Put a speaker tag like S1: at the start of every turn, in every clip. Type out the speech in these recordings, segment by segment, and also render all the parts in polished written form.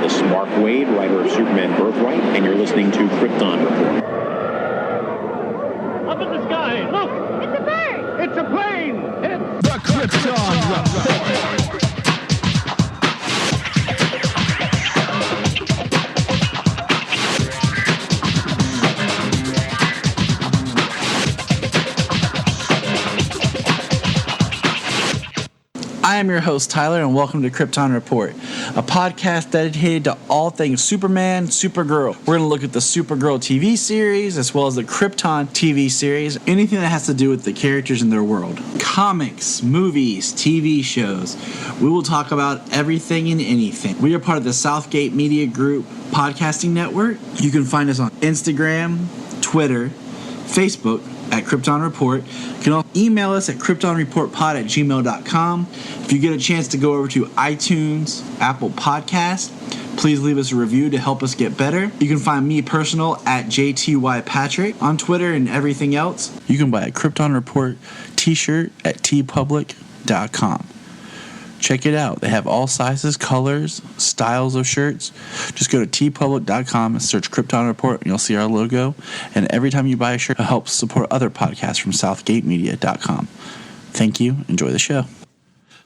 S1: This is Mark Waid, writer of Superman Birthright, and you're listening to Krypton Report.
S2: Up in the sky, look!
S3: It's a bird!
S2: It's a plane! It's
S4: The Krypton Report.
S5: I am your host, Tyler, and welcome to Krypton Report, a podcast dedicated to all things Superman, Supergirl. We're going to look at the Supergirl TV series, as well as the Krypton TV series, anything that has to do with the characters in their world. Comics, movies, TV shows. We will talk about everything and anything. We are part of the Southgate Media Group podcasting network. You can find us on Instagram, Twitter, Facebook, at Krypton Report. You can also email us at kryptonreportpod@gmail.com. If you get a chance to go over to iTunes, Apple Podcast, please leave us a review to help us get better. You can find me personal at JTYPatrick on Twitter and everything else. You can buy a Krypton Report t-shirt at tpublic.com. Check it out. They have all sizes, colors, styles of shirts. Just go to tpublic.com and search Krypton Report, and you'll see our logo. And every time you buy a shirt, it helps support other podcasts from southgatemedia.com. Thank you. Enjoy the show.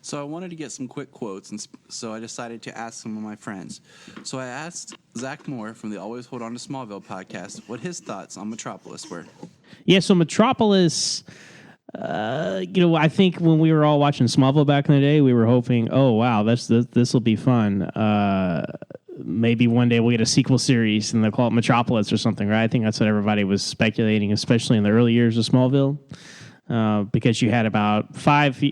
S5: So I wanted to get some quick quotes, and so I decided to ask some of my friends. So I asked Zach Moore from the Always Hold On to Smallville podcast what his thoughts on Metropolis were.
S6: Yeah, so Metropolis... I think when we were all watching Smallville back in the day, we were hoping, oh, wow, this will be fun. Maybe one day we'll get a sequel series and they'll call it Metropolis or something, right? I think that's what everybody was speculating, especially in the early years of Smallville, because you had about 5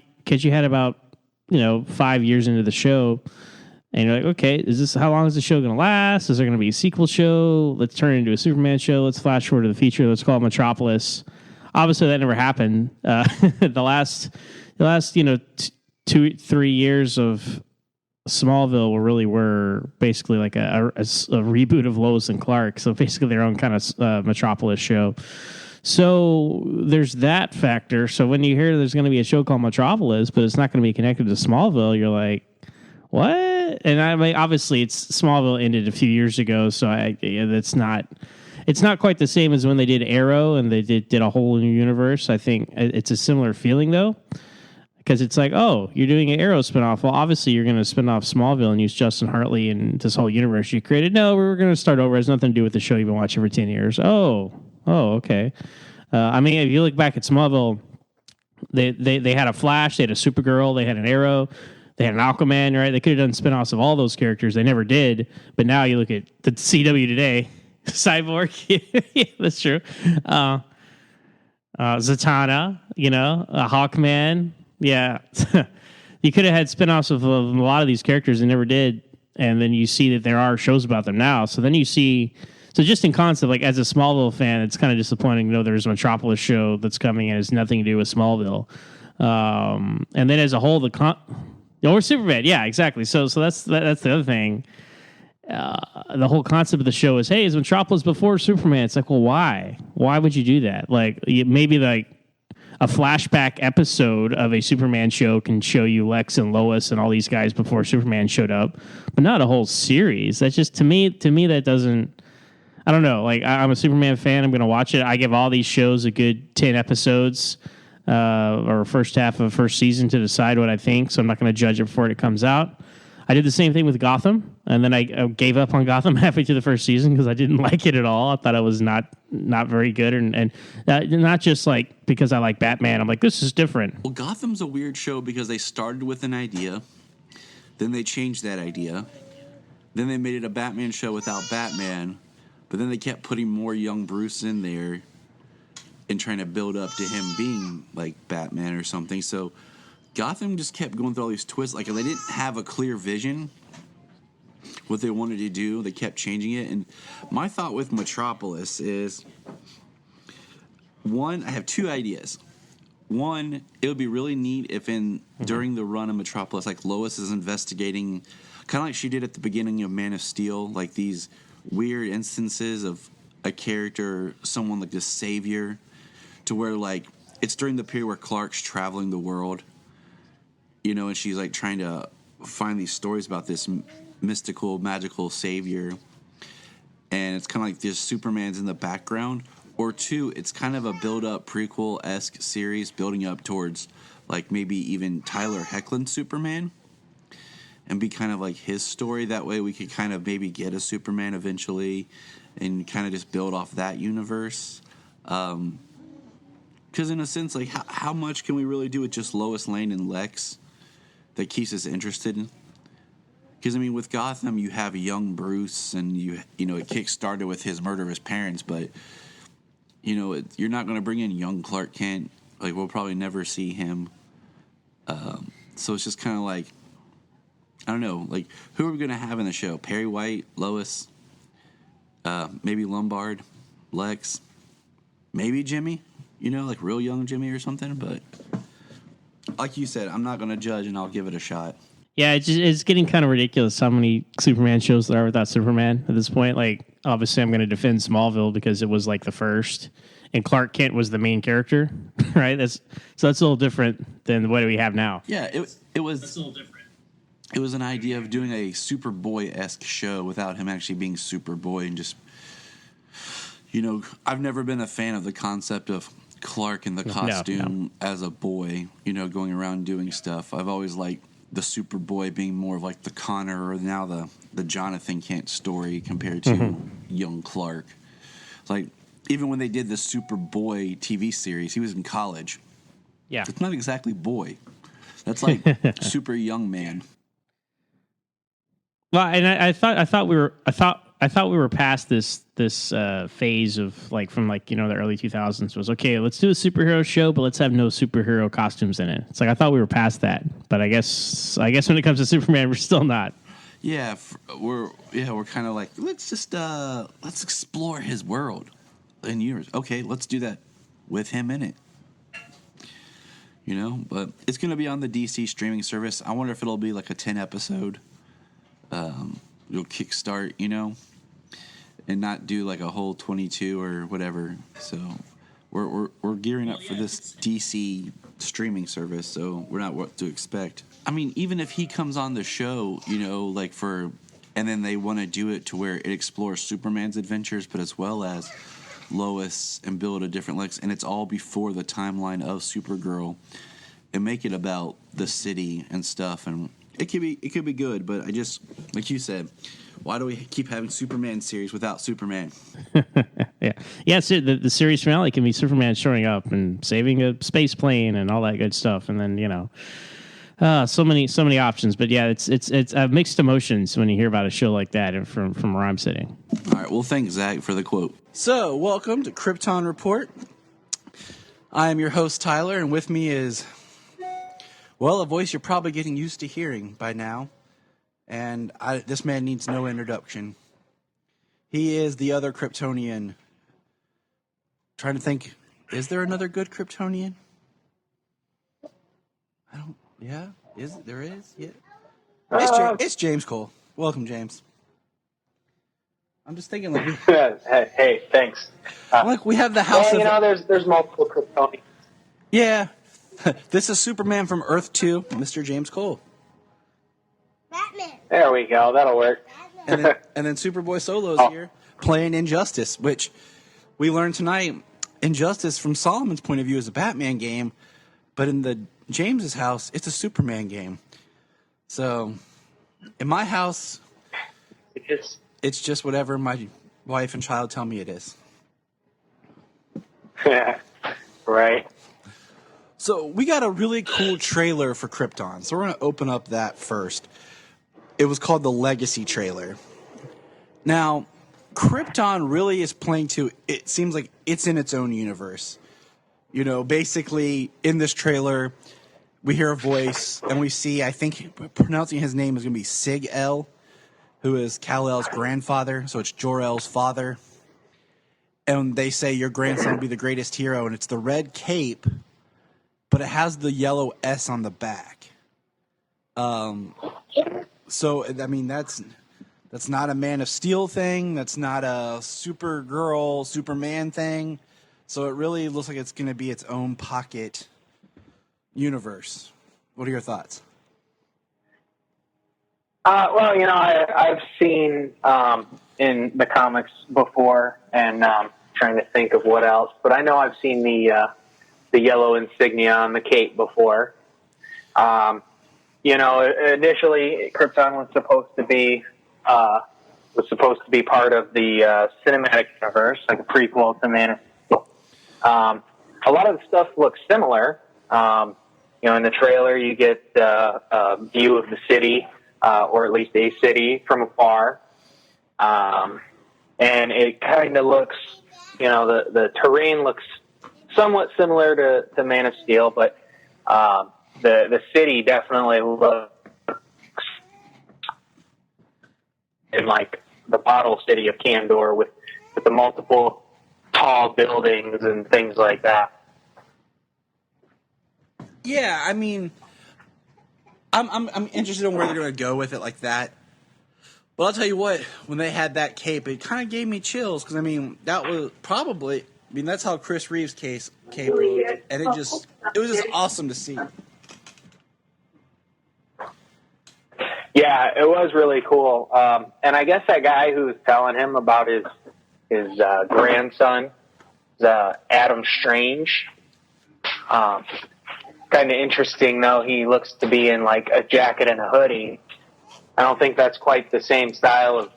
S6: years into the show, and you're like, okay, how long is the show going to last? Is there going to be a sequel show? Let's turn it into a Superman show. Let's flash forward to the future. Let's call it Metropolis. Obviously, that never happened. The last 2-3 years of Smallville were basically like a reboot of Lois and Clark. So basically their own kind of Metropolis show. So there's that factor. So when you hear there's going to be a show called Metropolis, but it's not going to be connected to Smallville, you're like, what? And I mean, obviously, Smallville ended a few years ago, so that's not. It's not quite the same as when they did Arrow and they did a whole new universe. I think it's a similar feeling, though, because it's like, oh, you're doing an Arrow spinoff. Well, obviously, you're going to spin off Smallville and use Justin Hartley and this whole universe you created. No, we're going to start over. It has nothing to do with the show you've been watching for 10 years. Oh, okay. I mean, if you look back at Smallville, they had a Flash, they had a Supergirl, they had an Arrow, they had an Aquaman, right? They could have done spinoffs of all those characters. They never did. But now you look at the CW today. Cyborg, yeah, that's true. Zatanna, Hawkman, yeah. You could have had spinoffs of a lot of these characters and never did, and then you see that there are shows about them now. So then you see, just in concept, like as a Smallville fan, it's kind of disappointing. There's a Metropolis show that's coming and has nothing to do with Smallville. And then as a whole, or Superman, yeah, exactly. So that's the other thing. The whole concept of the show is, hey, is Metropolis before Superman? It's like, well, why? Why would you do that? Like, maybe like a flashback episode of a Superman show can show you Lex and Lois and all these guys before Superman showed up, but not a whole series. That's just to me that doesn't. I don't know. Like, I'm a Superman fan. I'm going to watch it. I give all these shows a good 10 episodes or first half of first season to decide what I think. So I'm not going to judge it before it comes out. I did the same thing with Gotham, and then I gave up on Gotham halfway through the first season because I didn't like it at all. I thought it was not very good, and not just like because I like Batman. I'm like, this is different.
S5: Well, Gotham's a weird show because they started with an idea, then they changed that idea, then they made it a Batman show without Batman, but then they kept putting more young Bruce in there and trying to build up to him being like Batman or something. So Gotham just kept going through all these twists. Like, they didn't have a clear vision what they wanted to do. They kept changing it. And my thought with Metropolis is, one, I have two ideas. One, it would be really neat if during the run of Metropolis, like Lois is investigating, kind of like she did at the beginning of Man of Steel, like these weird instances of a character, someone like this savior, to where like it's during the period where Clark's traveling the world, and she's like trying to find these stories about this mystical, magical savior, and it's kind of like just Superman's in the background. Or two, it's kind of a build-up prequel-esque series building up towards like maybe even Tyler Hoechlin's Superman, and be kind of like his story. That way we could kind of maybe get a Superman eventually and kind of just build off that universe. Because in a sense, like how much can we really do with just Lois Lane and Lex that keeps us interested in? Because, I mean, with Gotham, you have young Bruce, and you know, it kick-started with his murder of his parents, but, you know, you're not going to bring in young Clark Kent. Like, we'll probably never see him. So it's just kind of like, I don't know, like, who are we going to have in the show? Perry White, Lois, maybe Lombard, Lex, maybe Jimmy, you know, like real young Jimmy or something. But like you said, I'm not going to judge, and I'll give it a shot.
S6: Yeah, it's getting kind of ridiculous how many Superman shows there are without Superman at this point. Like, obviously, I'm going to defend Smallville because it was like the first, and Clark Kent was the main character, right? That's a little different than what we have now.
S5: Yeah, it was.
S6: That's a little different.
S5: It was an idea of doing a Superboy-esque show without him actually being Superboy, and just, you know, I've never been a fan of the concept of Clark in the costume as a boy, you know, going around doing stuff. I've always liked the Superboy being more of like the Connor, or now the Jonathan Kent story compared to young Clark. Like, even when they did the Superboy TV series, he was in college.
S6: Yeah.
S5: It's not exactly boy. That's like super young man.
S6: Well, and I thought we were past this phase of like from like, you know, the early 2000s was okay. Let's do a superhero show, but let's have no superhero costumes in it. It's like I thought we were past that, but I guess when it comes to Superman, we're still not.
S5: Yeah, we're kind of like let's explore his world and universe. Okay, let's do that with him in it. You know, but it's going to be on the DC streaming service. I wonder if it'll be like a 10 episode. You'll kickstart, you know, and not do like a whole 22 or whatever. So we're gearing up for this DC streaming service, so we're not what to expect. I mean, even if he comes on the show, you know, like and then they want to do it to where it explores Superman's adventures, but as well as Lois, and build a different Lex, and it's all before the timeline of Supergirl, and make it about the city and stuff, and it could be good. But I just, like you said, why do we keep having Superman series without Superman?
S6: Yeah. So the series finale can be Superman showing up and saving a space plane and all that good stuff, and then, you know, so many options. But yeah, it's mixed emotions when you hear about a show like that and from where I'm sitting.
S5: All right. Well, thanks, Zach, for the quote. So, welcome to Krypton Report. I am your host, Tyler, and with me is, well, a voice you're probably getting used to hearing by now. And this man needs no introduction. He is the other Kryptonian. Trying to think, is there another good Kryptonian? There is? Yeah. It's James Cole. Welcome, James. I'm just thinking, like,
S3: hey, thanks.
S5: Like, we have the house
S3: of... You know, there's multiple Kryptonians.
S5: Yeah. This is Superman from Earth 2, Mr. James Cole.
S7: Batman.
S3: There we go. That'll work.
S5: And then Superboy Solo's here playing Injustice, which we learned tonight. Injustice, from Solomon's point of view, is a Batman game, but in the James's house, it's a Superman game. So, in my house, it's just whatever my wife and child tell me it is.
S3: Right.
S5: So we got a really cool trailer for Krypton. So we're going to open up that first. It was called the Legacy trailer. Now, Krypton really is playing to, it seems like it's in its own universe. You know, basically in this trailer, we hear a voice and we see, I think pronouncing his name is going to be Sig-El, who is Kal-El's grandfather. So it's Jor-El's father. And they say your grandson will be the greatest hero, and it's the red cape, but it has the yellow S on the back. So, I mean, that's not a Man of Steel thing. That's not a Supergirl, Superman thing. So it really looks like it's going to be its own pocket universe. What are your thoughts?
S3: Well, I've seen in the comics before, and trying to think of what else. But I know I've seen the yellow insignia on the cape before. Initially Krypton was supposed to be part of the cinematic universe, like a prequel to Man of Steel. A lot of the stuff looks similar. In the trailer you get a view of the city, or at least a city from afar. And it kind of looks, the terrain looks somewhat similar to Man of Steel, but the city definitely looks in like the bottle city of Kandor with the multiple tall buildings and things like that.
S5: Yeah, I mean, I'm interested in where they're going to go with it like that. But I'll tell you what, when they had that cape, it kind of gave me chills because that was probably, that's how Chris Reeves' cape looked, and it was just awesome to see.
S3: Yeah, it was really cool. And I guess that guy who was telling him about his grandson, Adam Strange. Kind of interesting, though. He looks to be in like a jacket and a hoodie. I don't think that's quite the same style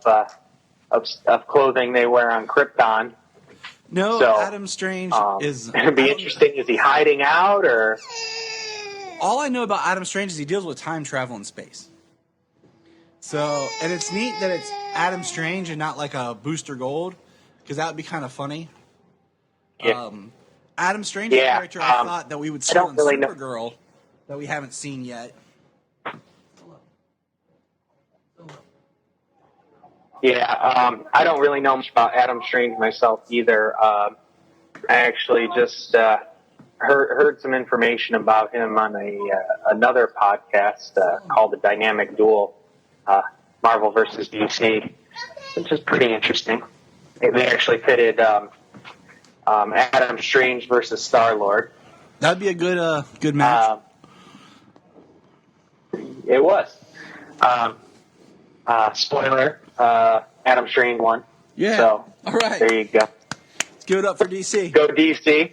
S3: of clothing they wear on Krypton.
S5: No,
S3: so,
S5: Adam Strange is.
S3: It'd be interesting. Is he hiding out, or?
S5: All I know about Adam Strange is he deals with time travel in space. So, and it's neat that it's Adam Strange and not like a Booster Gold, because that would be kind of funny.
S3: Yeah.
S5: Adam Strange is a character I thought that we would see on Supergirl that we haven't seen yet.
S3: Yeah, I don't really know much about Adam Strange myself either. I actually just heard some information about him on another podcast called The Dynamic Duel, Marvel versus DC, which is pretty interesting. They actually pitted Adam Strange versus Star-Lord.
S5: That'd be a good match.
S3: It was. Spoiler, Adam Strange won.
S5: Yeah.
S3: So,
S5: all right.
S3: There you go.
S5: Let's give it up for DC.
S3: Go DC.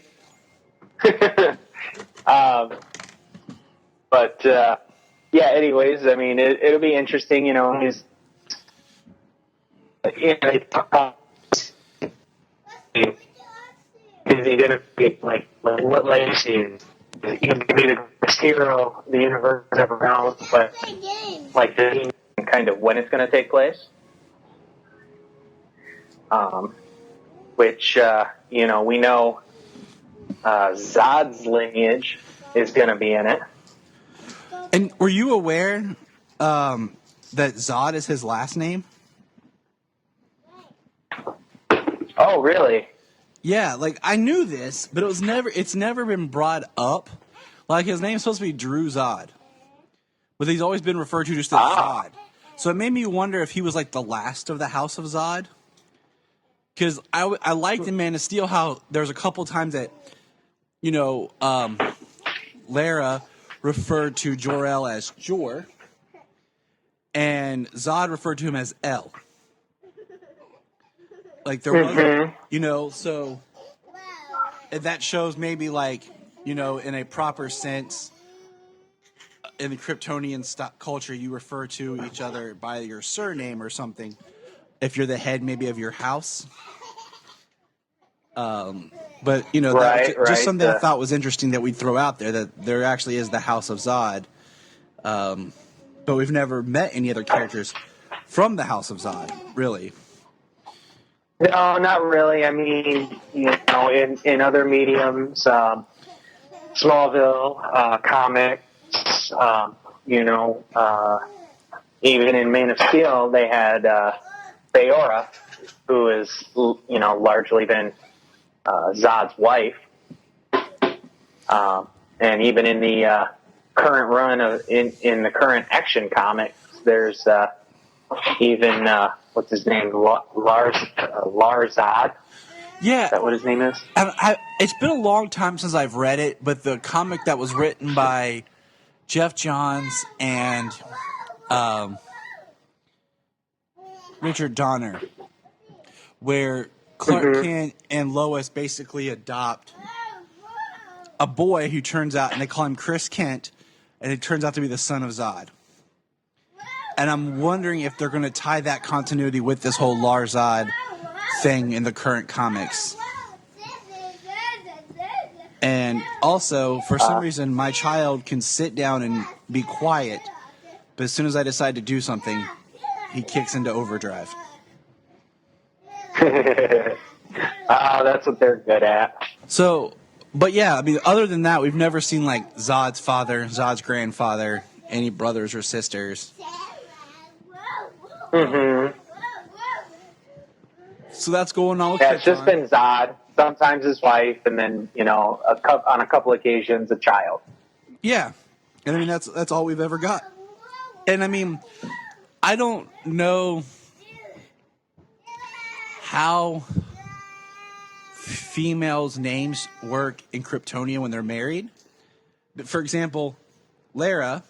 S3: Anyways, I mean, it'll be interesting, is he going to be like what legacy is he going to be the best hero the universe has ever known, but like the kind of when it's going to take place, which we know Zod's lineage is going to be in it.
S5: And were you aware that Zod is his last name?
S3: Oh, really?
S5: Yeah, like I knew this, but it's never been brought up. Like his name's supposed to be Drew Zod, but he's always been referred to just as Zod. So it made me wonder if he was like the last of the House of Zod. Because I liked in Man of Steel how there's a couple times that, Lara referred to Jor-El as Jor, and Zod referred to him as El. Like there was, so that shows maybe like, in a proper sense, in the Kryptonian culture, you refer to each other by your surname or something. If you're the head, maybe of your house. But just something I thought was interesting that we'd throw out there, that there actually is the House of Zod. But we've never met any other characters from the House of Zod, really.
S3: No, not really. I mean, in other mediums, Smallville, comics, even in Man of Steel, they had Theora, who has, largely been Zod's wife. And even in the current run in the current Action comics, there's even what's his name, Lars Zod.
S5: Yeah,
S3: is that what his name is?
S5: It's been a long time since I've read it, but the comic that was written by Jeff Johns and Richard Donner, where Clark Kent and Lois basically adopt a boy who turns out, and they call him Chris Kent, and it turns out to be the son of Zod. And I'm wondering if they're going to tie that continuity with this whole Lar-Zod thing in the current comics. And also, for some reason, my child can sit down and be quiet, but as soon as I decide to do something, he kicks into overdrive.
S3: That's what they're good at.
S5: So, but yeah, I mean, other than that, we've never seen like Zod's father, Zod's grandfather, any brothers or sisters. So that's going on with
S3: Yeah, it's just
S5: Krypton.
S3: been Zod, sometimes his wife, and then, on a couple occasions, a child.
S5: Yeah. And I mean, that's all we've ever got. And I mean, I don't know how females' names work in Kryptonia when they're married. But for example, Lara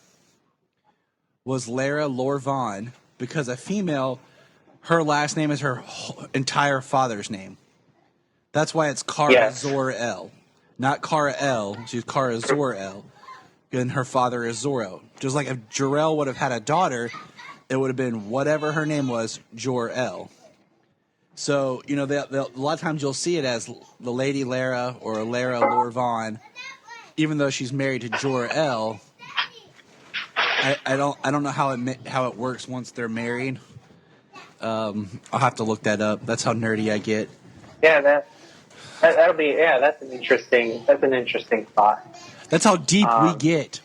S5: was Lara Lor-Vaughn because a female, her last name is her entire father's name. That's why it's Kara Zor-El. Not Kara El, she's Kara Zor-El. And her father is Zorro. Just like if Jor-El would have had a daughter, it would have been whatever her name was, Jor-El. So, a lot of times you'll see it as the Lady Lara or Lara Lor-Vaughn, even though she's married to Jor-El. I don't know how it works once they're married. I'll have to look that up. That's how nerdy I get.
S3: Yeah, that'll be that's an interesting thought.
S5: That's how deep we get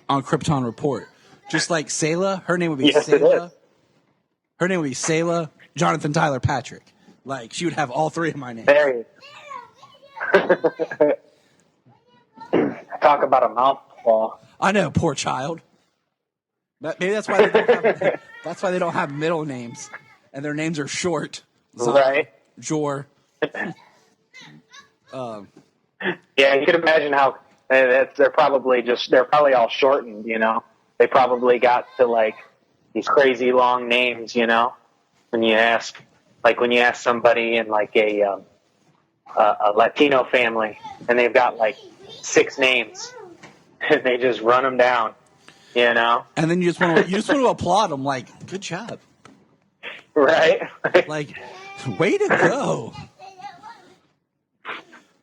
S5: on Krypton Report. Just like Sayla, her name would be
S3: Yes, it
S5: Sayla.
S3: is.
S5: Her name would be Sayla, Jonathan Tyler Patrick. Like, she would have all three of my names.
S3: There you Talk about a mouthful.
S5: I know, poor child. Maybe that's why they don't have middle names, and their names are short.
S3: Right.
S5: Jor.
S3: Yeah, you can imagine how they're probably all shortened. They probably got to like these crazy long names. When you ask somebody in like a Latino family, and they've got like 6 names, and they just run them down.
S5: And then you just want to applaud them, like, good job,
S3: right?
S5: like, way to go.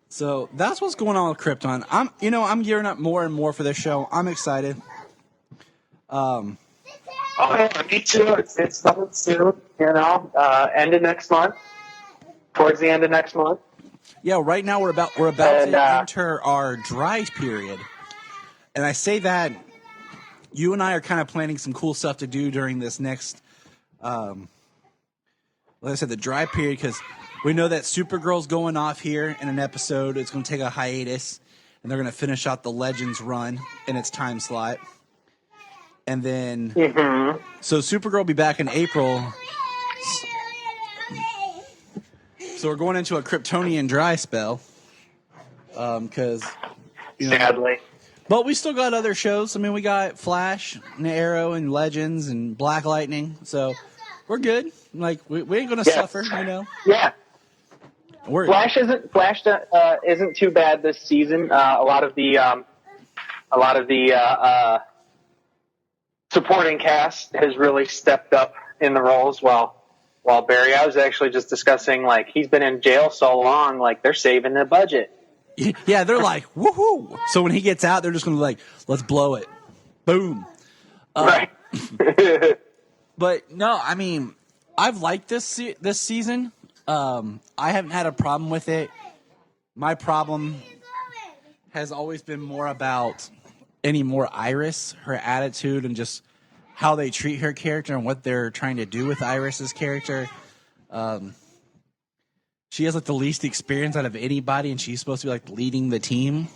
S5: So that's what's going on with Krypton. I'm gearing up more and more for this show. I'm excited.
S3: Oh, yeah, me too. It's coming soon. End of next month. Towards the end of next month.
S5: Yeah, right now we're about to enter our dry period, and I say that you and I are kind of planning some cool stuff to do during this next, like I said, the dry period, because we know that Supergirl's going off here in an episode. It's going to take a hiatus, and they're going to finish out the Legends run in its time slot. And then, so Supergirl will be back in April. So we're going into a Kryptonian dry spell. Because,
S3: Sadly.
S5: But we still got other shows. I mean, we got Flash and Arrow and Legends and Black Lightning. So we're good. Like, we ain't going to suffer,
S3: Yeah.
S5: We're,
S3: Flash isn't too bad this season. A lot of the supporting cast has really stepped up in the roles. While Barry, I was actually just discussing, like, he's been in jail so long, like, they're saving the budget.
S5: yeah, they're like, woohoo! So when he gets out, they're just going to be like, let's blow it. Boom.
S3: Right.
S5: But no, I mean, I've liked this season. I haven't had a problem with it. My problem has always been more about Iris, her attitude, and just how they treat her character and what they're trying to do with Iris's character. She has like the least experience out of anybody, and she's supposed to be like leading the team.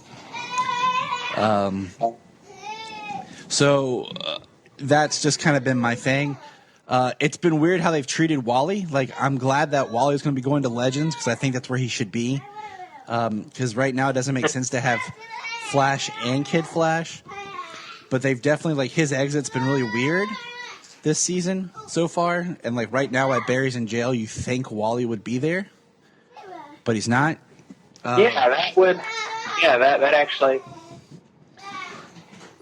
S5: So that's just kind of been my thing. It's been weird how they've treated Wally. Like, I'm glad that Wally's going to be going to Legends because I think that's where he should be. Because right now it doesn't make sense to have Flash and Kid Flash. But they've definitely, like, his exit's been really weird. this season so far. And like right now, while Barry's in jail, you think Wally would be there, but he's not.
S3: That actually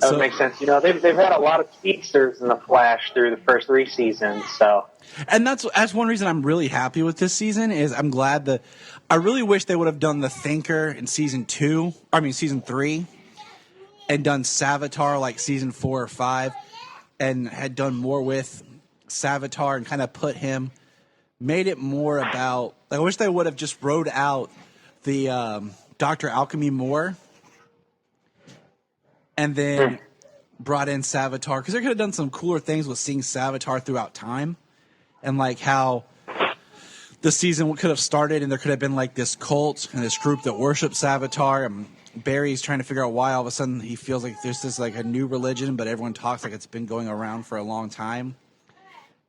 S3: would make sense. You know, they've had a lot of speedsters in the Flash through the first 3 seasons, so.
S5: And that's one reason I'm really happy with this season is I'm glad I really wish they would have done the Thinker in season 3, and done Savitar like season 4 or 5, and had done more with Savitar and kind of made it more about. Like, I wish they would have just wrote out the Dr. Alchemy more, and then brought in Savitar, because they could have done some cooler things with seeing Savitar throughout time, and like how the season could have started and there could have been like this cult and this group that worships Savitar, and Barry's trying to figure out why all of a sudden he feels like there's this like a new religion, but everyone talks like it's been going around for a long time.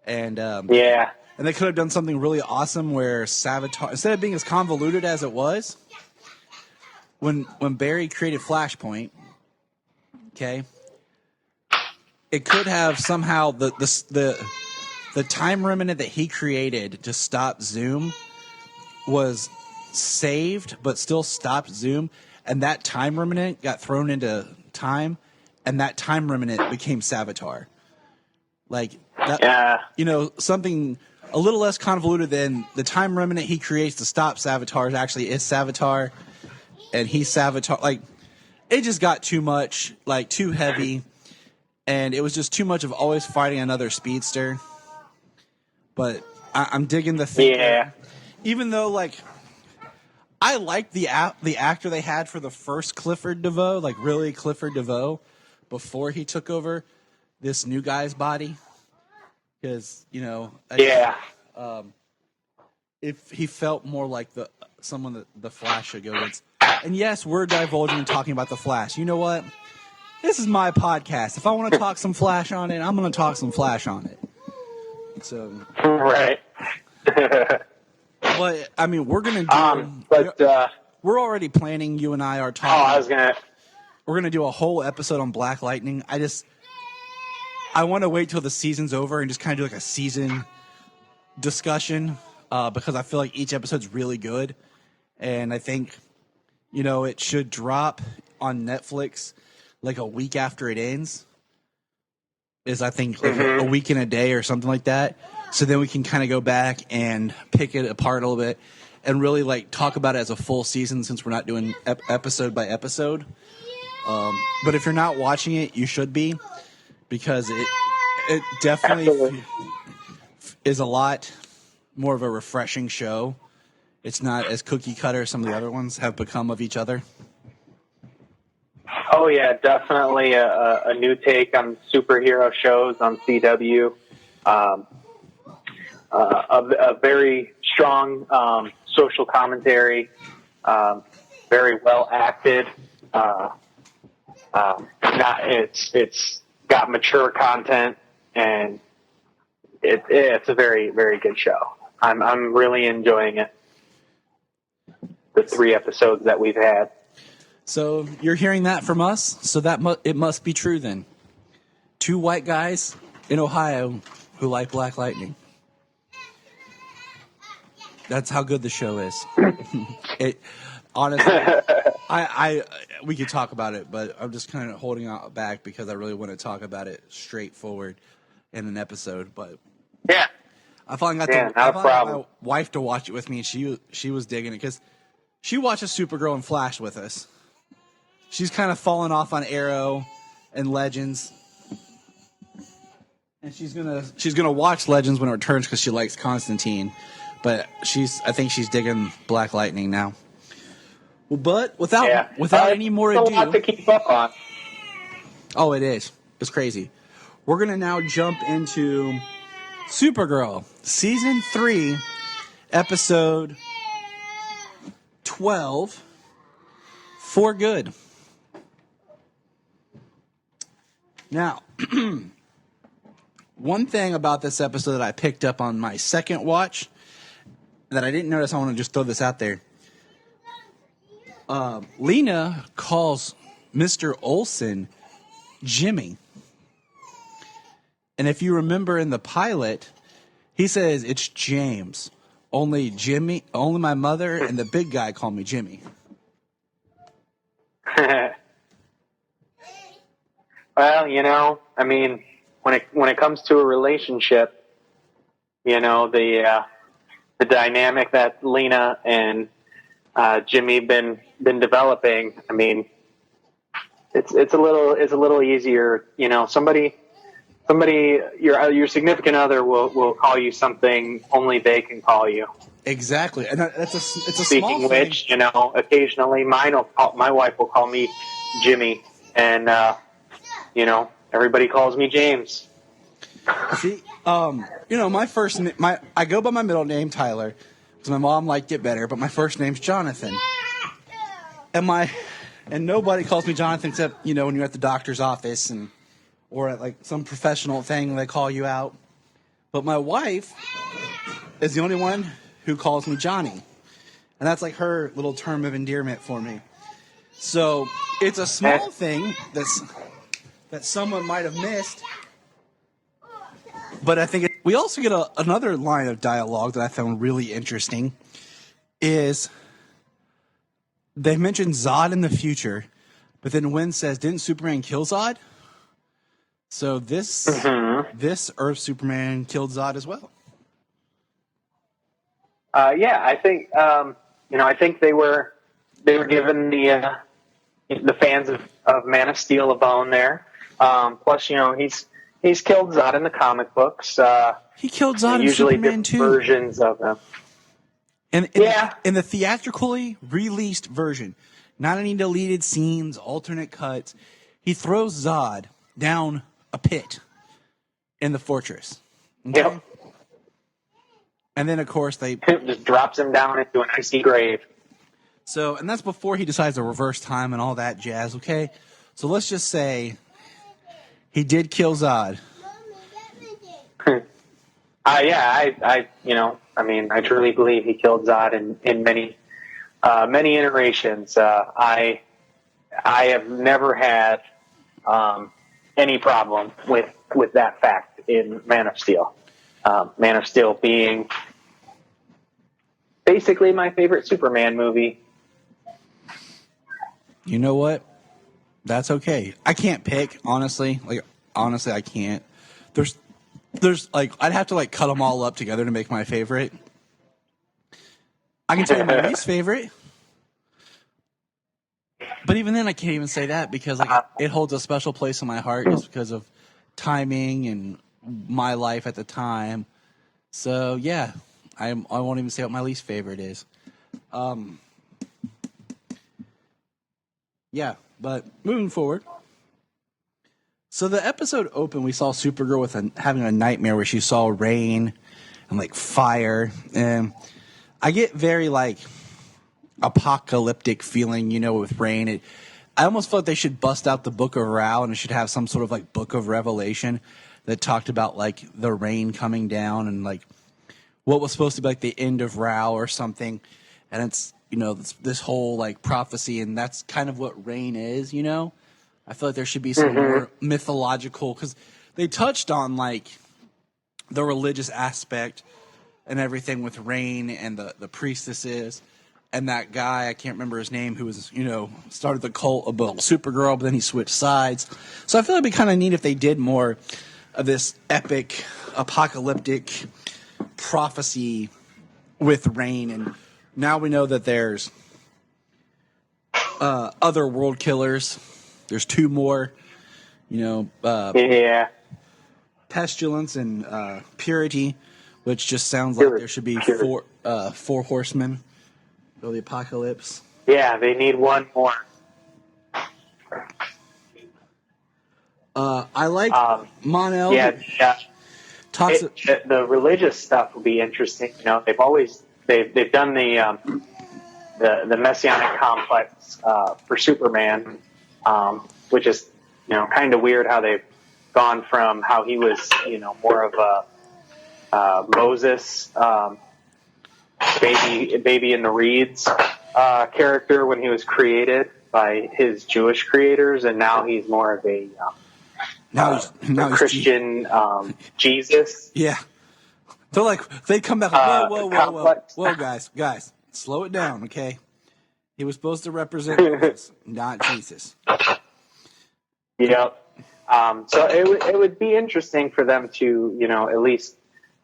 S5: And and they could have done something really awesome where Savitar, instead of being as convoluted as it was, when Barry created Flashpoint, okay, it could have somehow the time remnant that he created to stop Zoom was saved, but still stopped Zoom, and that time remnant got thrown into time, and that time remnant became Savitar. Like that, something a little less convoluted than the time remnant he creates to stop Savitar actually is Savitar, and he's Savitar. Like, it just got too much, like too heavy, and it was just too much of always fighting another speedster. But I'm digging the thing. Yeah. Even though, like, I liked the actor they had for the first Clifford DeVoe, like really Clifford DeVoe, before he took over this new guy's body. Because, if he felt more like someone that the Flash should go against. And yes, we're divulging and talking about the Flash. You know what? This is my podcast. If I want to talk some Flash on it, I'm going to talk some Flash on it. So
S3: right.
S5: But I mean, we're gonna do. We're already planning. You and I are talking. We're gonna do a whole episode on Black Lightning. I want to wait till the season's over and just kind of do like a season discussion because I feel like each episode's really good, and I think it should drop on Netflix like a week after it ends. Is I think like a week and a day or something like that. So then we can kind of go back and pick it apart a little bit and really like talk about it as a full season since we're not doing episode by episode. But if you're not watching it, you should be, because it definitely is a lot more of a refreshing show. It's not as cookie cutter as some of the other ones have become of each other.
S3: Oh, yeah, definitely a new take on superhero shows on CW. A very strong social commentary, very well acted. It's got mature content, and it's a very, very good show. I'm really enjoying it. The 3 episodes that we've had.
S5: So you're hearing that from us, so that it must be true then. 2 white guys in Ohio who like Black Lightning. That's how good the show is. It honestly, we could talk about it, but I'm just kind of holding out back because I really want to talk about it straightforward in an episode. But
S3: yeah,
S5: I finally got my wife to watch it with me, and she was digging it because she watches Supergirl and Flash with us. She's kind of fallen off on Arrow and Legends, and she's gonna watch Legends when it returns because she likes Constantine. But I think she's digging Black Lightning now. Well, but without any more ado,
S3: a lot to keep up on.
S5: Oh, it is. It's crazy. We're gonna now jump into Supergirl season 3, episode 12. For Good. Now, one thing about this episode that I picked up on my second watch that I didn't notice, I want to just throw this out there. Lena calls Mr. Olsen Jimmy. And if you remember in the pilot, he says it's James. Only my mother and the big guy call me Jimmy.
S3: Well, I mean, when it comes to a relationship, the dynamic that Lena and Jimmy been developing. I mean, it's a little easier. Somebody your significant other will call you something only they can call you.
S5: Exactly, and it's a
S3: Speaking
S5: small
S3: which,
S5: thing.
S3: occasionally my wife will call me Jimmy, and everybody calls me James.
S5: See, I go by my middle name Tyler because my mom liked it better, but my first name's Jonathan, and nobody calls me Jonathan except when you're at the doctor's office or at like some professional thing they call you out. But my wife is the only one who calls me Johnny, and that's like her little term of endearment for me. So it's a small thing that someone might have missed. But I think we also get another line of dialogue that I found really interesting is they mentioned Zod in the future, but then Wynn says, didn't Superman kill Zod? So this Earth Superman killed Zod as well.
S3: I think I think they were giving the fans of Man of Steel a bone there. Plus, he's killed Zod in the comic books.
S5: He killed Zod in
S3: usually
S5: Superman
S3: different
S5: too.
S3: Versions of him.
S5: In the theatrically released version, not any deleted scenes, alternate cuts, he throws Zod down a pit in the fortress. Okay?
S3: Yep.
S5: And then, of course, they
S3: just drops him down into an icy grave.
S5: So, and that's before he decides to reverse time and all that jazz, okay? So let's just say he did kill Zod.
S3: I truly believe he killed Zod in many iterations. I have never had any problem with that fact in Man of Steel. Man of Steel being basically my favorite Superman movie.
S5: You know what? That's okay. I can't pick, honestly. Honestly, I can't. There's I'd have to cut them all up together to make my favorite. I can tell you my least favorite. But even then, I can't even say that because it holds a special place in my heart just because of timing and my life at the time. So yeah, I won't even say what my least favorite is. Yeah, but moving forward. So the episode opened, we saw Supergirl having a nightmare where she saw rain and fire, and I get very apocalyptic feeling, with rain. I almost felt they should bust out the Book of Ra and it should have some sort of Book of Revelation that talked about the rain coming down and what was supposed to be the end of Ra or something, and it's this whole prophecy, and that's kind of what rain is. I feel like there should be some more mythological, because they touched on the religious aspect and everything with rain and the priestesses. And that guy, I can't remember his name, who was, started the cult about Supergirl, but then he switched sides. So I feel like it'd be kind of neat if they did more of this epic, apocalyptic prophecy with rain. And now we know that there's other world killers. There's two more, Pestilence and Purity, which just sounds like there should be four horsemen. The apocalypse.
S3: Yeah, they need one more.
S5: I like Mon-El.
S3: Yeah. The religious stuff will be interesting. They've done the messianic complex for Superman, which is kind of weird how they've gone from how he was more of a Moses. Baby in the Reeds character when he was created by his Jewish creators, and now he's more of a
S5: he's
S3: Christian Jesus.
S5: Yeah. They're like, they come back like, whoa,
S3: complex.
S5: guys, slow it down, okay? He was supposed to represent Jesus, not Jesus.
S3: Yep. So it would be interesting for them to, at least,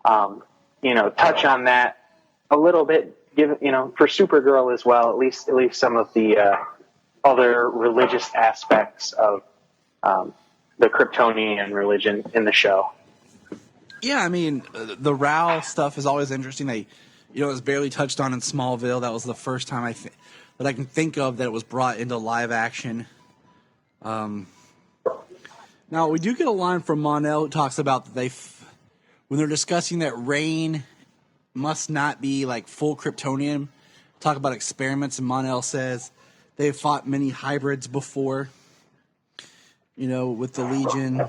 S3: touch on that a little bit, give, for Supergirl as well, at least some of the other religious aspects of the Kryptonian religion in the show.
S5: Yeah, I mean, the Rao stuff is always interesting. It was barely touched on in Smallville. That was the first time that I can think of that it was brought into live action. Now, we do get a line from Mon-El who talks about that when they're discussing that Rain must not be like full Kryptonian, talk about experiments, and Mon-El says they've fought many hybrids before, with the Legion.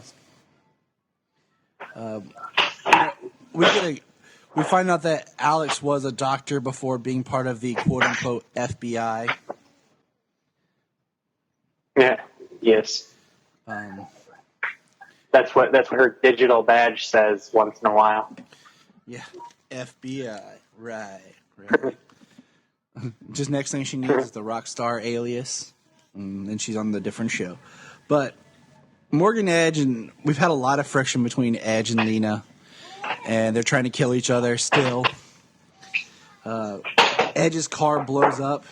S5: We find out that Alex was a doctor before being part of the quote-unquote FBI.
S3: Yeah. Yes. That's what her digital badge says once in a while.
S5: Yeah, FBI. Right. Just next thing she needs is the rock star alias, and then she's on the different show. But Morgan Edge, and we've had a lot of friction between Edge and Lena, and they're trying to kill each other still. Edge's car blows up.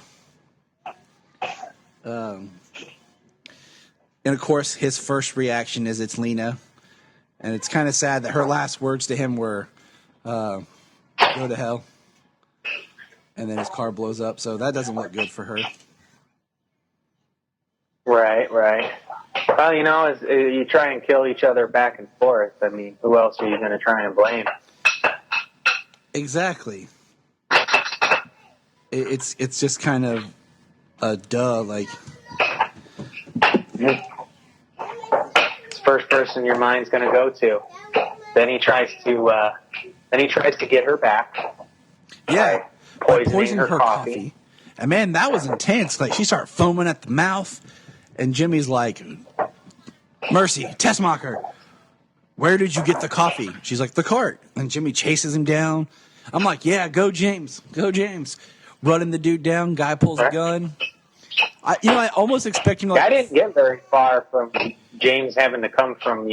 S5: And of course, his first reaction is it's Lena. And it's kind of sad that her last words to him were, go to hell. And then his car blows up, so that doesn't look good for her.
S3: Right. Well, as you try and kill each other back and forth, I mean, who else are you going to try and blame?
S5: Exactly. It's just kind of a duh, like...
S3: It's the first person your mind's going to go to. Then he tries to get her back.
S5: Yeah.
S3: By poisoning her coffee.
S5: And man, that was intense. Like, she started foaming at the mouth, and Jimmy's like, Mercy, Tessmacher, where did you get the coffee? She's like, the cart. And Jimmy chases him down. I'm like, yeah, go James. Running the dude down, guy pulls a gun. I almost expect him to, like... I
S3: didn't get very far from James having to come from,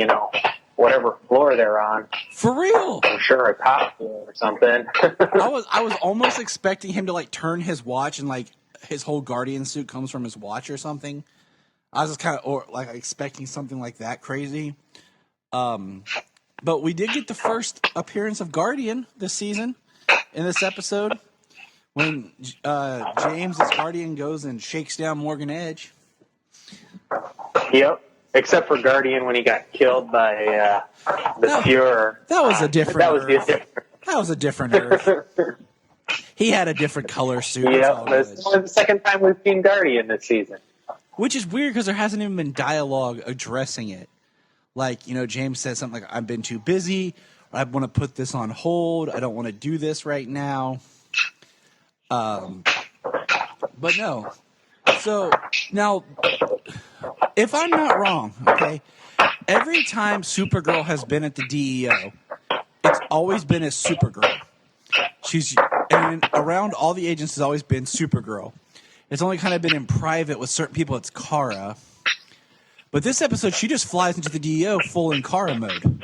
S3: whatever floor they're on.
S5: For real?
S3: I'm sure a top floor or something.
S5: I was almost expecting him to, like, turn his watch and, like, his whole Guardian suit comes from his watch or something. I was just kind of, expecting something like that crazy. But we did get the first appearance of Guardian this season in this episode when James, as Guardian, goes and shakes down Morgan Edge.
S3: Yep. Except for Guardian when he got killed by the Fuhrer.
S5: That was a different Earth. That was a different Earth. He had a different color suit.
S3: Yeah, that's the second time we've seen Guardian this season.
S5: Which is weird because there hasn't even been dialogue addressing it. Like, James says something like, I've been too busy. I want to put this on hold. I don't want to do this right now. But no. So, now, if I'm not wrong, okay, every time Supergirl has been at the DEO, it's always been as Supergirl. And around all the agents has always been Supergirl. It's only kind of been in private with certain people, it's Kara. But this episode, she just flies into the DEO full in Kara mode.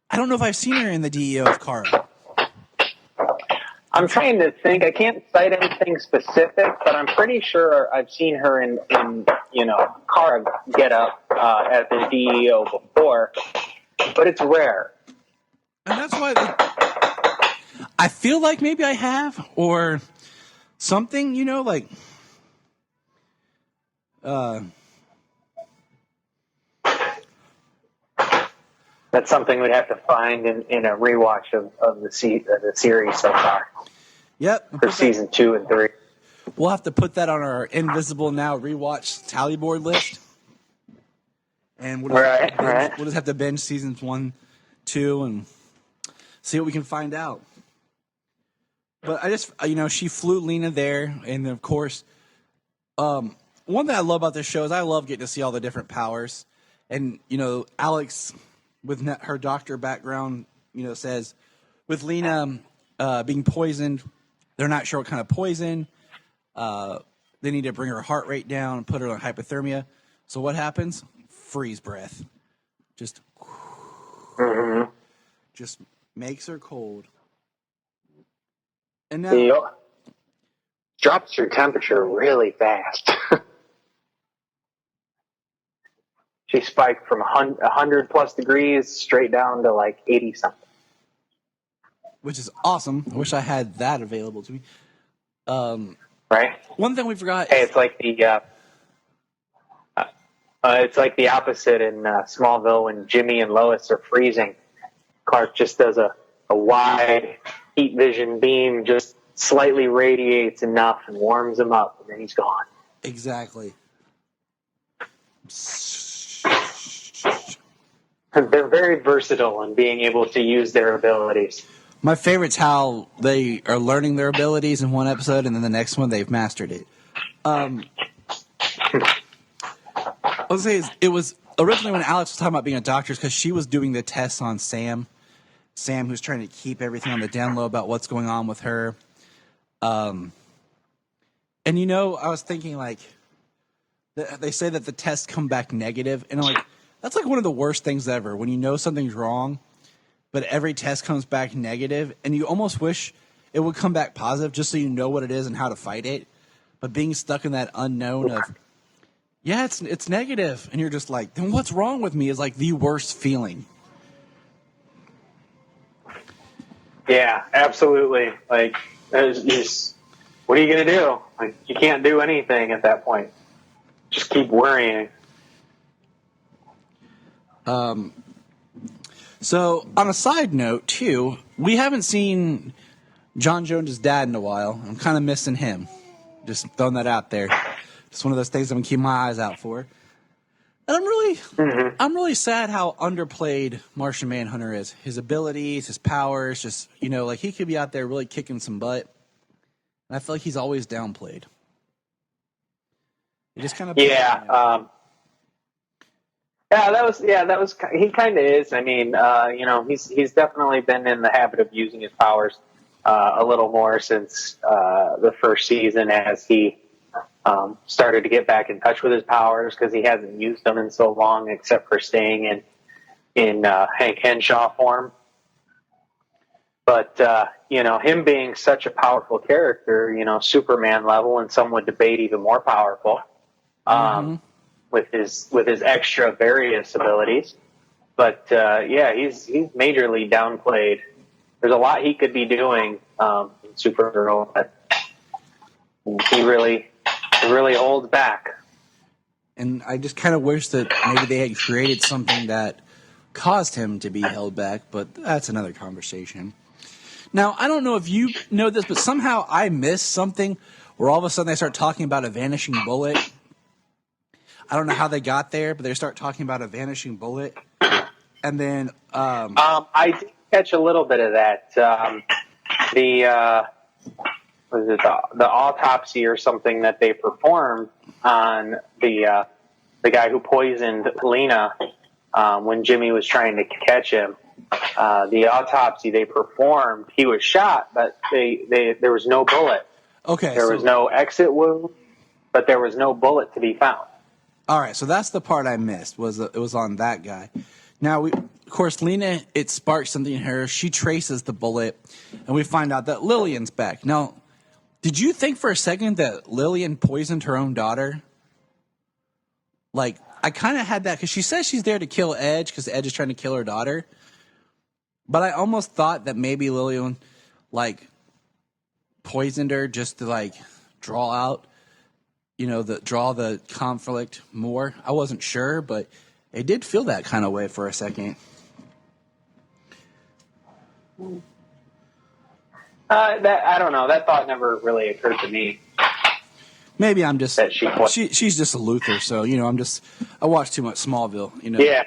S5: I don't know if I've seen her in the DEO as Kara.
S3: I'm trying to think. I can't cite anything specific, but I'm pretty sure I've seen her in Kara get up at the DEO before, but it's rare.
S5: And that's why I feel like maybe I have, or something,
S3: That's something we'd have to find in a rewatch of the series so far.
S5: Yep.
S3: For season 2 and 3.
S5: We'll have to put that on our Invisible Now rewatch tally board list. And we'll just have to binge seasons 1, 2, and see what we can find out. But I just, she flew Lena there, and of course, one thing I love about this show is I love getting to see all the different powers. And, Alex, with her doctor background, says with Lena being poisoned, they're not sure what kind of poison. They need to bring her heart rate down and put her on hypothermia. So what happens? Freeze breath. Just makes her cold. And now
S3: He drops her temperature really fast. She spiked from 100 plus degrees straight down to like 80 something.
S5: which is awesome. I wish I had that available to me.
S3: Right?
S5: One thing we forgot.
S3: Hey, it's like the opposite in Smallville when Jimmy and Lois are freezing. Clark just does a wide heat vision beam, just slightly radiates enough and warms him up, and then he's gone.
S5: Exactly.
S3: They're very versatile in being able to use their abilities.
S5: My favorite's how they are learning their abilities in one episode, and then the next one they've mastered it. Let's say it was originally when Alex was talking about being a doctor, because she was doing the tests on Sam. Sam, who's trying to keep everything on the down low about what's going on with her. And I was thinking, like, they say that the tests come back negative, and I'm like, that's like one of the worst things ever, when you know something's wrong, but every test comes back negative, and you almost wish it would come back positive just so you know what it is and how to fight it. But being stuck in that unknown of, yeah, it's negative, and you're just like, then what's wrong with me is like the worst feeling.
S3: Yeah, absolutely. Like, what are you going to do? Like, you can't do anything at that point. Just keep worrying.
S5: So, on a side note, too, we haven't seen John Jones' dad in a while. I'm kind of missing him. Just throwing that out there. Just one of those things I'm going to keep my eyes out for. And I'm really sad how underplayed Martian Manhunter is. His abilities, his powers, just, like he could be out there really kicking some butt. And I feel like he's always downplayed. He just kind of that was he kind of is. I mean, he's definitely been in the habit of using his powers a little more since the first season, as he started to get back in touch with his powers, because he hasn't used them in so long, except for staying in Hank Henshaw form. But him being such a powerful character, Superman level, and some would debate even more powerful. With his extra various abilities, but he's majorly downplayed. There's a lot he could be doing in Supergirl, but he really holds back. And I just kind of wish that maybe they had created something that caused him to be held back, but that's another conversation. Now, I don't know if you know this, but somehow I missed something where all of a sudden they start talking about a vanishing bullet. I don't know how they got there, but they start talking about a vanishing bullet. And then
S3: I did catch a little bit of that. The autopsy or something that they performed on the guy who poisoned Lena when Jimmy was trying to catch him. The autopsy they performed, he was shot, but there was no bullet.
S5: Okay,
S3: there was no exit wound, but there was no bullet to be found.
S5: All right, so that's the part I missed. It was on that guy. Now, of course, Lena, it sparks something in her. She traces the bullet, and we find out that Lillian's back. Now, did you think for a second that Lillian poisoned her own daughter? Like, I kind of had that, because she says she's there to kill Edge, because Edge is trying to kill her daughter. But I almost thought that maybe Lillian, poisoned her just to, draw out, draw the conflict more. I wasn't sure, but it did feel that kind of way for a second.
S3: I don't know. That thought never really occurred to me.
S5: Maybe I'm just
S3: that
S5: she's just a Luthor, so I watch too much Smallville.
S3: Yeah,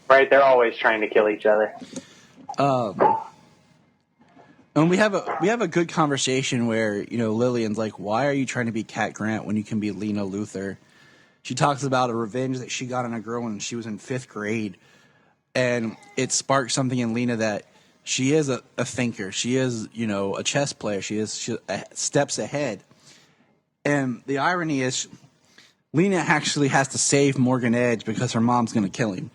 S3: right. They're always trying to kill each other.
S5: And we have a good conversation where Lillian's like, "Why are you trying to be Cat Grant when you can be Lena Luthor?" She talks about a revenge that she got on a girl when she was in 5th grade. And it sparked something in Lena that she is a thinker. She is, a chess player. She steps ahead. And the irony is Lena actually has to save Morgan Edge because her mom's going to kill him.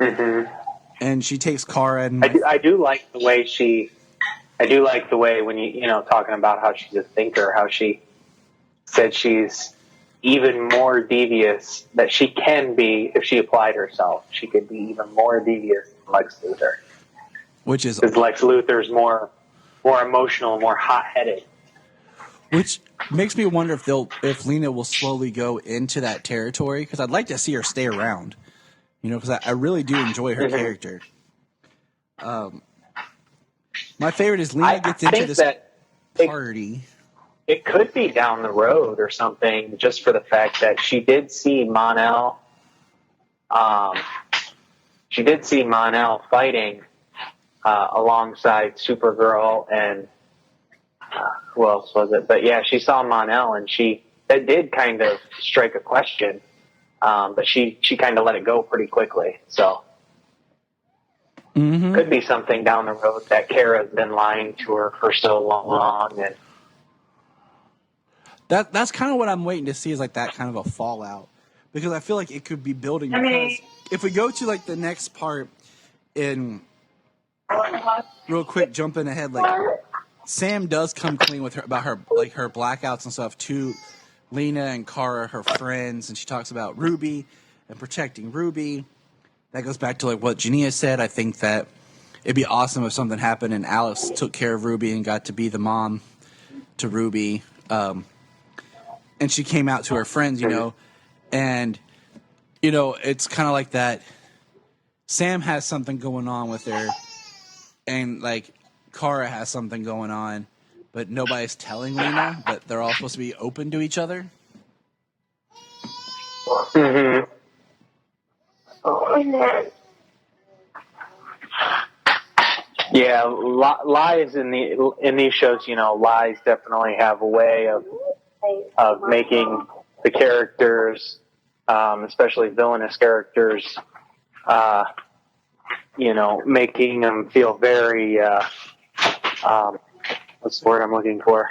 S3: Mm-hmm.
S5: And she takes Kara and
S3: I do like the way when talking about how she's a thinker, how she said she's even more devious, that she can be if she applied herself. She could be even more devious than Lex Luthor. Because Lex Luthor's more emotional, more hot-headed.
S5: Which makes me wonder if Lena will slowly go into that territory, because I'd like to see her stay around. Because I really do enjoy her character. My favorite is Lena gets into this party.
S3: It could be down the road or something, just for the fact that she did see Mon-El. She did see Mon-El fighting alongside Supergirl and who else was it? But yeah, she saw Mon-El, and that did kind of strike a question. But she kind of let it go pretty quickly. So could be something down the road that Kara's been lying to her for so long. And
S5: that's kind of what I'm waiting to see, is like that kind of a fallout, because I feel like it could be building. Because if we go to like the next part in real quick, jumping ahead, like Sam does come clean with her about her blackouts and stuff to Lena and Kara, her friends, and she talks about Ruby and protecting Ruby. That goes back to like what Junia said. I think that it'd be awesome if something happened and Alice took care of Ruby and got to be the mom to Ruby. And she came out to her friends, and it's kind of like that. Sam has something going on with her, and like Kara has something going on, but nobody's telling Lena, but they're all supposed to be open to each other.
S3: Mm-hmm. Yeah, lies in these shows, lies definitely have a way of making the characters, especially villainous characters, making them feel very, what's the word I'm looking for?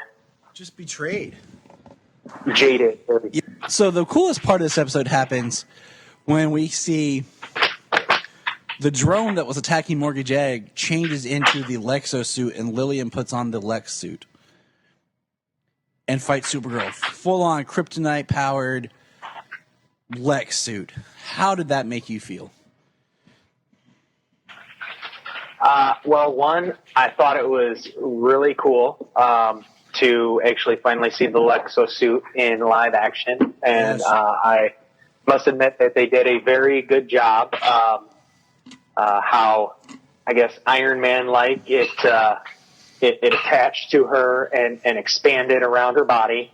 S5: Just betrayed.
S3: Jaded.
S5: Yeah. So the coolest part of this episode happens when we see the drone that was attacking Mortgage Egg changes into the Lexo suit, and Lillian puts on the Lex suit and fights Supergirl. Full-on kryptonite-powered Lex suit. How did that make you feel?
S3: Well, one, I thought it was really cool to actually finally see the Lexo suit in live action, and
S5: Yes.
S3: I must admit that they did a very good job. How, I guess, Iron Man-like it attached to her and expanded around her body.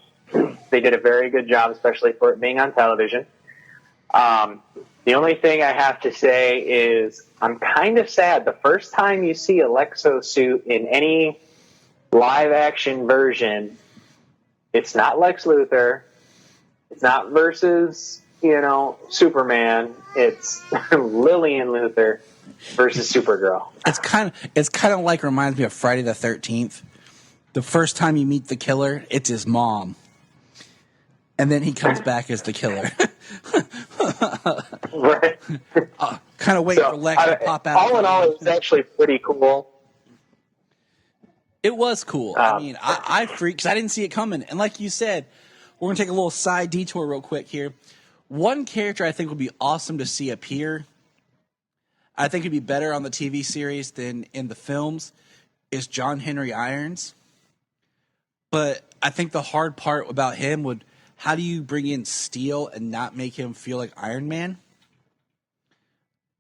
S3: They did a very good job, especially for it being on television. The only thing I have to say is I'm kind of sad. The first time you see a Lexo suit in any live-action version, it's not Lex Luthor. It's not versus, Superman. It's Lillian Luthor versus Supergirl.
S5: It's kind of like, reminds me of Friday the 13th. The first time you meet the killer, it's his mom. And then he comes back as the killer.
S3: Right.
S5: Kind of wait for Lex to pop out.
S3: All in all, it was actually pretty cool.
S5: It was cool. I freaked because I didn't see it coming. And like you said, we're going to take a little side detour real quick here. One character I think would be awesome to see appear, I think it'd be better on the TV series than in the films, is John Henry Irons. But I think the hard part about him would, how do you bring in Steel and not make him feel like Iron Man?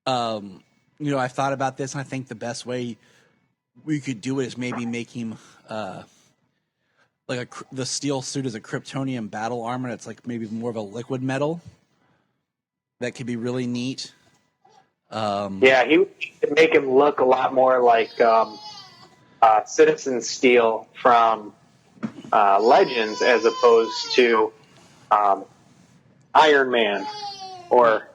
S5: I've thought about this, and I think the best way we could do it is maybe make him the Steel suit is a Kryptonian battle armor that's like maybe more of a liquid metal. That could be really neat.
S3: Yeah, he would make him look a lot more like Citizen Steel from Legends, as opposed to Iron Man or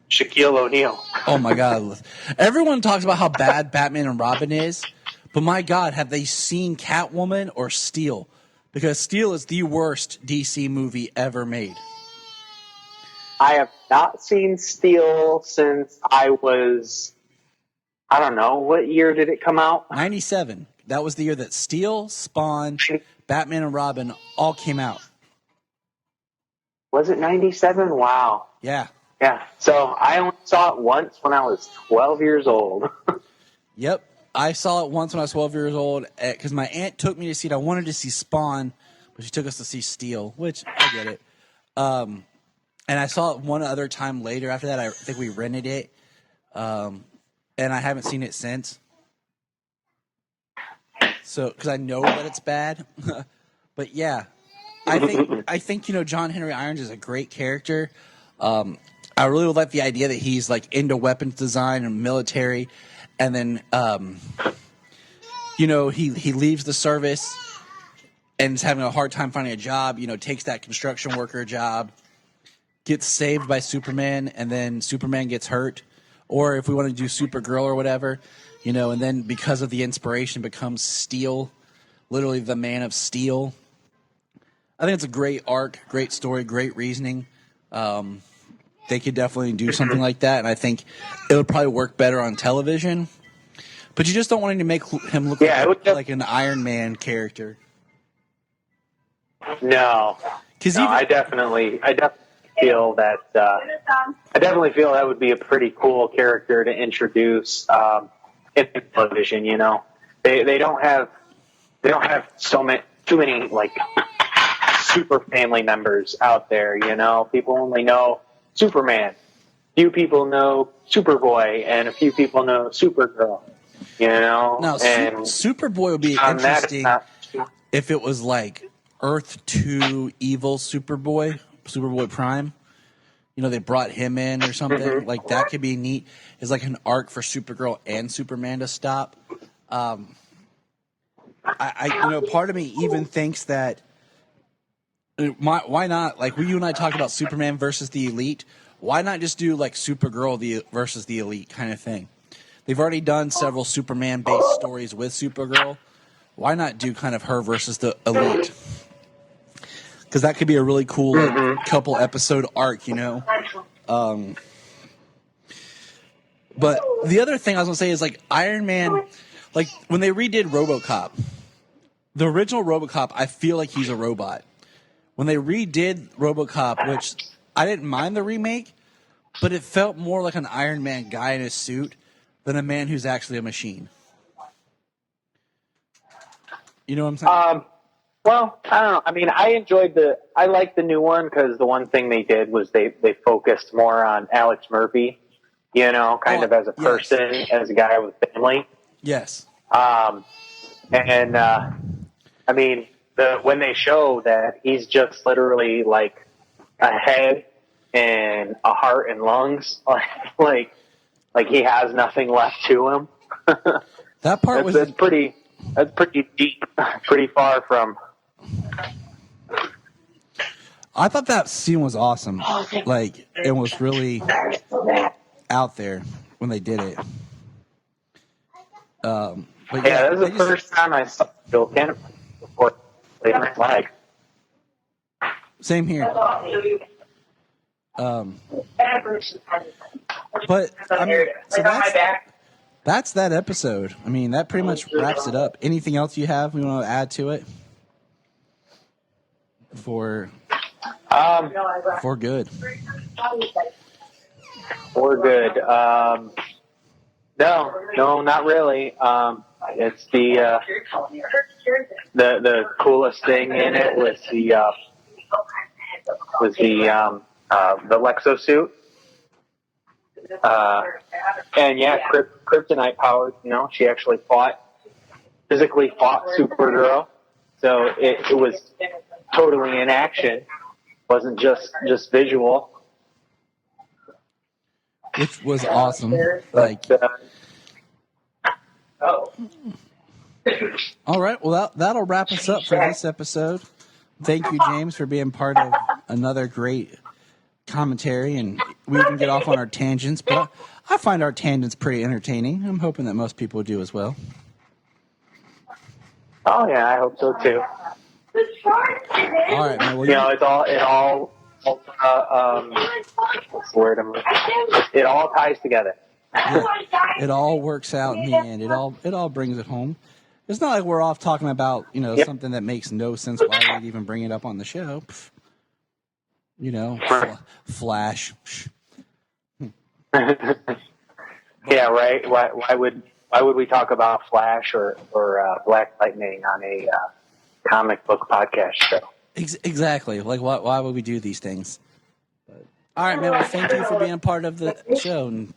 S3: Shaquille O'Neal.
S5: Oh my God! Everyone talks about how bad Batman and Robin is, but my God, have they seen Catwoman or Steel? Because Steel is the worst DC movie ever made.
S3: I have not seen Steel since I don't know, what year did it come out?
S5: 97. That was the year that Steel, Spawn, Batman and Robin all came out.
S3: Was it 97? Wow.
S5: Yeah.
S3: Yeah. So I only saw it once when I was 12 years old.
S5: Yep. I saw it once when I was 12 years old because my aunt took me to see it. I wanted to see Spawn, but she took us to see Steel, which I get it. And I saw it one other time later. After that, I think we rented it. And I haven't seen it since. So, because I know that it's bad. But yeah, I think, John Henry Irons is a great character. I really would like the idea that he's like into weapons design and military. And then, he leaves the service and is having a hard time finding a job, takes that construction worker job, gets saved by Superman, and then Superman gets hurt. Or if we want to do Supergirl or whatever, and then because of the inspiration becomes Steel, literally the Man of Steel. I think it's a great arc, great story, great reasoning. They could definitely do something like that, and I think it would probably work better on television. But you just don't want him to make him look like an Iron Man character.
S3: No, I definitely feel that that would be a pretty cool character to introduce in television. They don't have too many like super family members out there. People only know Superman. Few people know Superboy, and a few people know Supergirl.
S5: Now,
S3: and
S5: Superboy would be interesting if it was like Earth 2 evil Superboy Prime. They brought him in or something.
S3: Mm-hmm.
S5: Like that could be neat. It's like an arc for Supergirl and Superman to stop. Part of me even thinks that why not? Like you and I talked about Superman versus the Elite. Why not just do like Supergirl versus the Elite kind of thing? They've already done several Superman-based stories with Supergirl. Why not do kind of her versus the Elite? Because that could be a really cool couple episode arc, But the other thing I was going to say is like Iron Man, like when they redid RoboCop, the original RoboCop, I feel like he's a robot. When they redid RoboCop, which I didn't mind the remake, but it felt more like an Iron Man guy in a suit than a man who's actually a machine. You know what I'm saying?
S3: Well, I don't know. I mean, I liked the new one because the one thing they did was they focused more on Alex Murphy, as a person, as a guy with family.
S5: Yes.
S3: When they show that he's just literally like a head and a heart and lungs, like he has nothing left to him.
S5: That part
S3: that's pretty deep, pretty far from.
S5: I thought that scene was awesome. Like it was really out there when they did it. But
S3: that was the first time I saw Bill Cannon before they went flag.
S5: Same here. But I mean, so that's that episode. I mean, that pretty much wraps it up. Anything else you have we want to add to it? For good.
S3: For good. No, not really. It's the coolest thing in it was the Lexo suit. And yeah, kryptonite powered. She actually physically fought Supergirl. So it was totally in action. Wasn't just visual.
S5: Which was awesome. Like, all right. Well, that'll wrap us up for this episode. Thank you, James, for being part of another great commentary, and we even get off on our tangents, but I find our tangents pretty entertaining. I'm hoping that most people do as well.
S3: Oh yeah, I hope so too.
S5: All right, man. Well,
S3: You know, it all what's the word? It all ties together.
S5: it all works out in the end. It all brings it home. It's not like we're off talking about,
S3: Yep.
S5: something that makes no sense. Why we'd even bring it up on the show? Pff. Flash.
S3: Yeah, right. Why would we talk about Flash or Black Lightning on a comic book podcast show?
S5: Exactly. Like, why would we do these things? All right, man. Well, thank you for being a part of the show. And,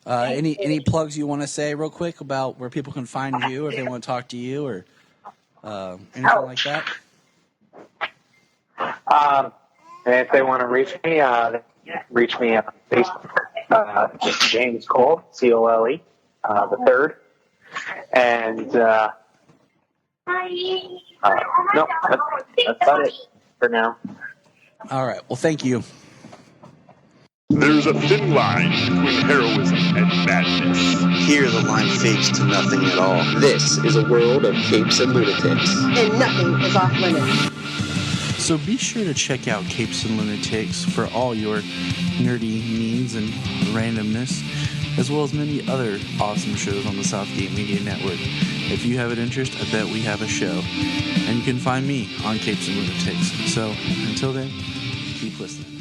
S5: any plugs you want to say real quick about where people can find you, or if they want to talk to you, or anything like that?
S3: And if they want to reach me on Facebook. James Cole, Cole, the third. And no, that's about it for now.
S5: All right. Well, thank you.
S8: There's a thin line between heroism and madness.
S9: Here the line fades to nothing at all. This is a world of capes and lunatics.
S10: And nothing is off limits.
S5: So be sure to check out Capes and Lunatics for all your nerdy needs and randomness, as well as many other awesome shows on the Southgate Media Network. If you have an interest, I bet we have a show. And you can find me on Capes and Lunatics. So until then, keep listening.